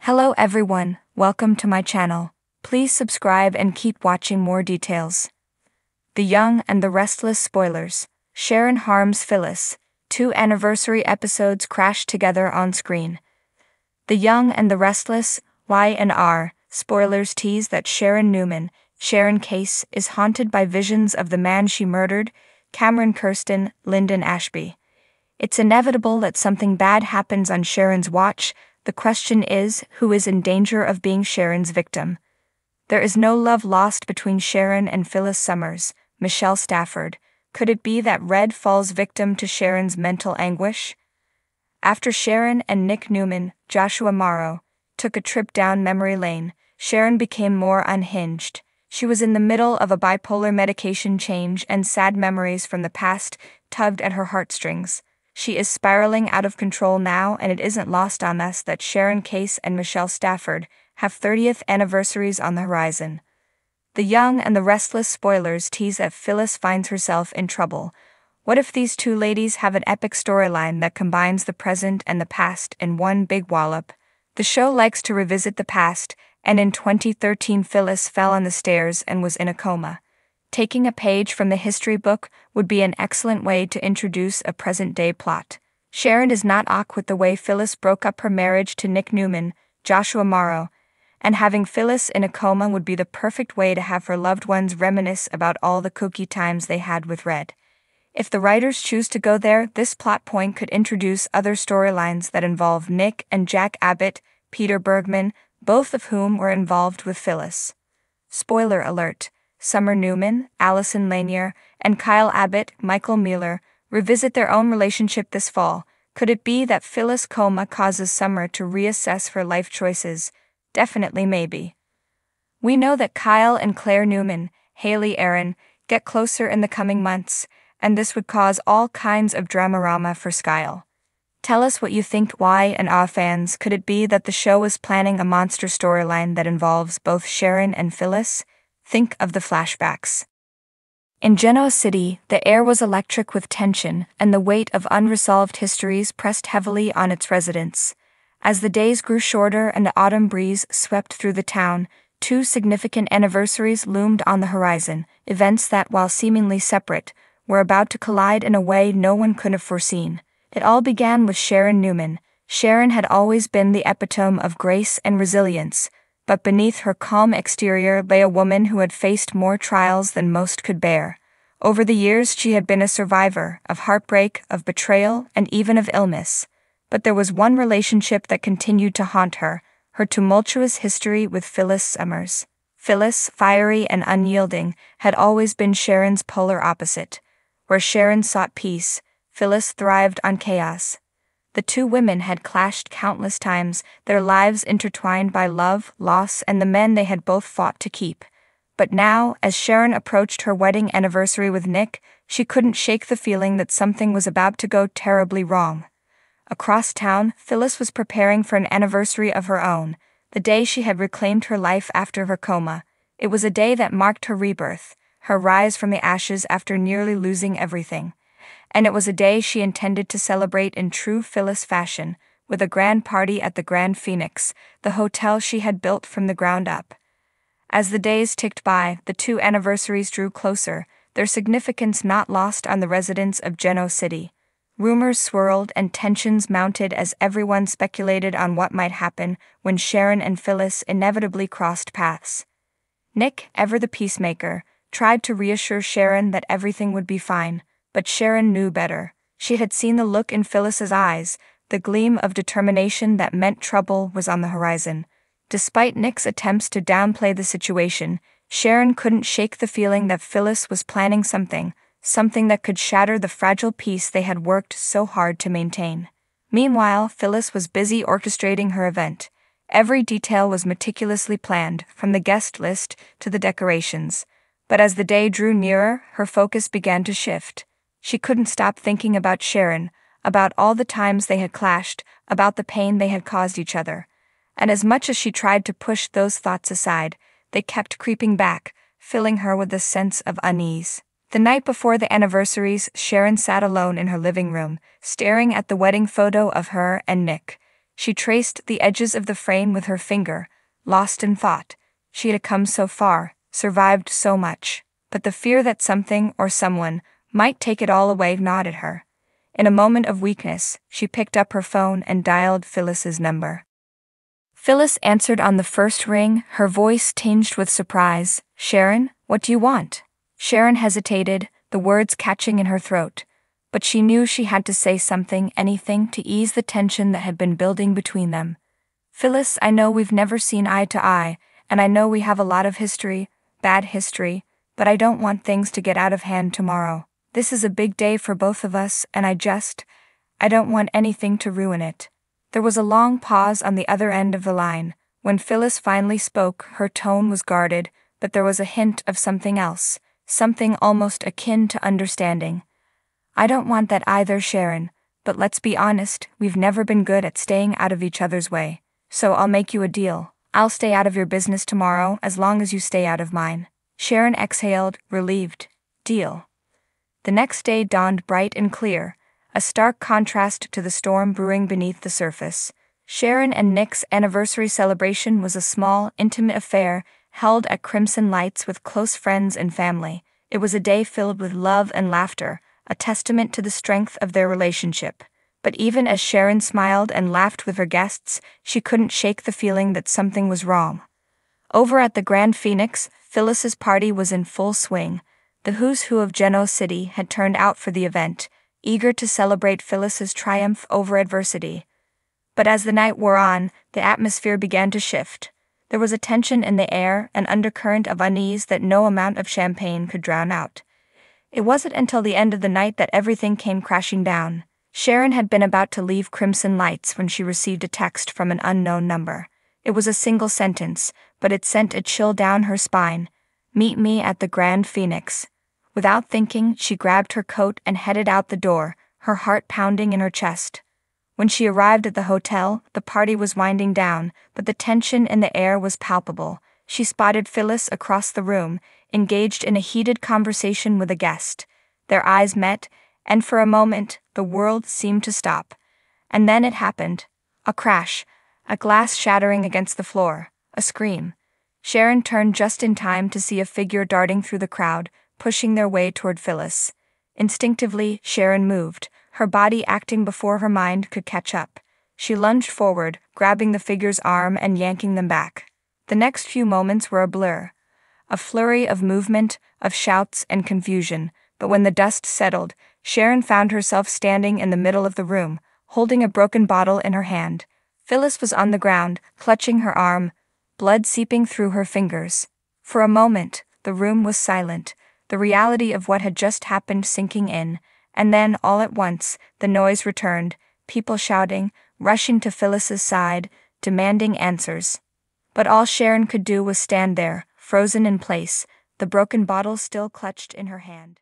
Hello everyone, welcome to my channel. Please subscribe and keep watching more details. The Young and the Restless spoilers. Sharon harms Phyllis. 2 anniversary episodes crash together on screen. The Young and the Restless, Y&R, spoilers tease that Sharon Newman, Sharon Case, is haunted by visions of the man she murdered, Cameron Kirsten, Lyndon Ashby. It's inevitable that something bad happens on Sharon's watch. The question is, who is in danger of being Sharon's victim? There is no love lost between Sharon and Phyllis Summers, Michelle Stafford. Could it be that Red falls victim to Sharon's mental anguish? After Sharon and Nick Newman, Joshua Morrow, took a trip down memory lane, Sharon became more unhinged. She was in the middle of a bipolar medication change, and sad memories from the past tugged at her heartstrings. She is spiraling out of control now, and it isn't lost on us that Sharon Case and Michelle Stafford have 30th anniversaries on the horizon. The Young and the Restless spoilers tease that Phyllis finds herself in trouble. What if these two ladies have an epic storyline that combines the present and the past in one big wallop? The show likes to revisit the past, and in 2013 Phyllis fell on the stairs and was in a coma. Taking a page from the history book would be an excellent way to introduce a present-day plot. Sharon is not awkward with the way Phyllis broke up her marriage to Nick Newman, Joshua Morrow, and having Phyllis in a coma would be the perfect way to have her loved ones reminisce about all the kooky times they had with Red. If the writers choose to go there, this plot point could introduce other storylines that involve Nick and Jack Abbott, Peter Bergman, both of whom were involved with Phyllis. Spoiler alert. Summer Newman, Allison Lanier, and Kyle Abbott, Michael Mueller, revisit their own relationship this fall. Could it be that Phyllis' coma causes Summer to reassess her life choices? Definitely maybe. We know that Kyle and Claire Newman, Haley Aaron, get closer in the coming months, and this would cause all kinds of dramarama for Skyle. Tell us what you think, Y&R fans. Could it be that the show is planning a monster storyline that involves both Sharon and Phyllis? Think of the flashbacks. In Genoa City, the air was electric with tension, and the weight of unresolved histories pressed heavily on its residents. As the days grew shorter and the autumn breeze swept through the town, 2 significant anniversaries loomed on the horizon, events that, while seemingly separate, were about to collide in a way no one could have foreseen. It all began with Sharon Newman. Sharon had always been the epitome of grace and resilience, but beneath her calm exterior lay a woman who had faced more trials than most could bear. Over the years she had been a survivor of heartbreak, of betrayal, and even of illness. But there was one relationship that continued to haunt her, her tumultuous history with Phyllis Summers. Phyllis, fiery and unyielding, had always been Sharon's polar opposite. Where Sharon sought peace, Phyllis thrived on chaos. The 2 women had clashed countless times, their lives intertwined by love, loss, and the men they had both fought to keep. But now, as Sharon approached her wedding anniversary with Nick, she couldn't shake the feeling that something was about to go terribly wrong. Across town, Phyllis was preparing for an anniversary of her own, the day she had reclaimed her life after her coma. It was a day that marked her rebirth, her rise from the ashes after nearly losing everything. And it was a day she intended to celebrate in true Phyllis fashion, with a grand party at the Grand Phoenix, the hotel she had built from the ground up. As the days ticked by, the 2 anniversaries drew closer, their significance not lost on the residents of Genoa City. Rumors swirled and tensions mounted as everyone speculated on what might happen when Sharon and Phyllis inevitably crossed paths. Nick, ever the peacemaker, tried to reassure Sharon that everything would be fine. But Sharon knew better. She had seen the look in Phyllis's eyes, the gleam of determination that meant trouble was on the horizon. Despite Nick's attempts to downplay the situation, Sharon couldn't shake the feeling that Phyllis was planning something that could shatter the fragile peace they had worked so hard to maintain. Meanwhile, Phyllis was busy orchestrating her event. Every detail was meticulously planned, from the guest list to the decorations. But as the day drew nearer, her focus began to shift. She couldn't stop thinking about Sharon, about all the times they had clashed, about the pain they had caused each other. And as much as she tried to push those thoughts aside, they kept creeping back, filling her with a sense of unease. The night before the anniversaries, Sharon sat alone in her living room, staring at the wedding photo of her and Nick. She traced the edges of the frame with her finger, lost in thought. She had come so far, survived so much, but the fear that something or someone might take it all away gnawed at her. In a moment of weakness, she picked up her phone and dialed Phyllis's number. Phyllis answered on the first ring, her voice tinged with surprise. "Sharon, what do you want?" Sharon hesitated, the words catching in her throat, but she knew she had to say something, anything, to ease the tension that had been building between them. "Phyllis, I know we've never seen eye to eye, and I know we have a lot of history, bad history, but I don't want things to get out of hand tomorrow. This is a big day for both of us, and I don't want anything to ruin it." There was a long pause on the other end of the line. When Phyllis finally spoke, her tone was guarded, but there was a hint of something else, something almost akin to understanding. "I don't want that either, Sharon, but let's be honest, we've never been good at staying out of each other's way. So I'll make you a deal. I'll stay out of your business tomorrow as long as you stay out of mine." Sharon exhaled, relieved. "Deal." The next day dawned bright and clear, a stark contrast to the storm brewing beneath the surface. Sharon and Nick's anniversary celebration was a small, intimate affair held at Crimson Lights with close friends and family. It was a day filled with love and laughter, a testament to the strength of their relationship. But even as Sharon smiled and laughed with her guests, she couldn't shake the feeling that something was wrong. Over at the Grand Phoenix, Phyllis's party was in full swing. The who's who of Genoa City had turned out for the event, eager to celebrate Phyllis's triumph over adversity. But as the night wore on, the atmosphere began to shift. There was a tension in the air, an undercurrent of unease that no amount of champagne could drown out. It wasn't until the end of the night that everything came crashing down. Sharon had been about to leave Crimson Lights when she received a text from an unknown number. It was a single sentence, but it sent a chill down her spine. "Meet me at the Grand Phoenix." Without thinking, she grabbed her coat and headed out the door, her heart pounding in her chest. When she arrived at the hotel, the party was winding down, but the tension in the air was palpable. She spotted Phyllis across the room, engaged in a heated conversation with a guest. Their eyes met, and for a moment, the world seemed to stop. And then it happened. A crash, a glass shattering against the floor, a scream. Sharon turned just in time to see a figure darting through the crowd, pushing their way toward Phyllis. Instinctively, Sharon moved, her body acting before her mind could catch up. She lunged forward, grabbing the figure's arm and yanking them back. The next few moments were a blur, a flurry of movement, of shouts and confusion, but when the dust settled, Sharon found herself standing in the middle of the room, holding a broken bottle in her hand. Phyllis was on the ground, clutching her arm, blood seeping through her fingers. For a moment, the room was silent, the reality of what had just happened sinking in, and then, all at once, the noise returned, people shouting, rushing to Phyllis's side, demanding answers. But all Sharon could do was stand there, frozen in place, the broken bottle still clutched in her hand.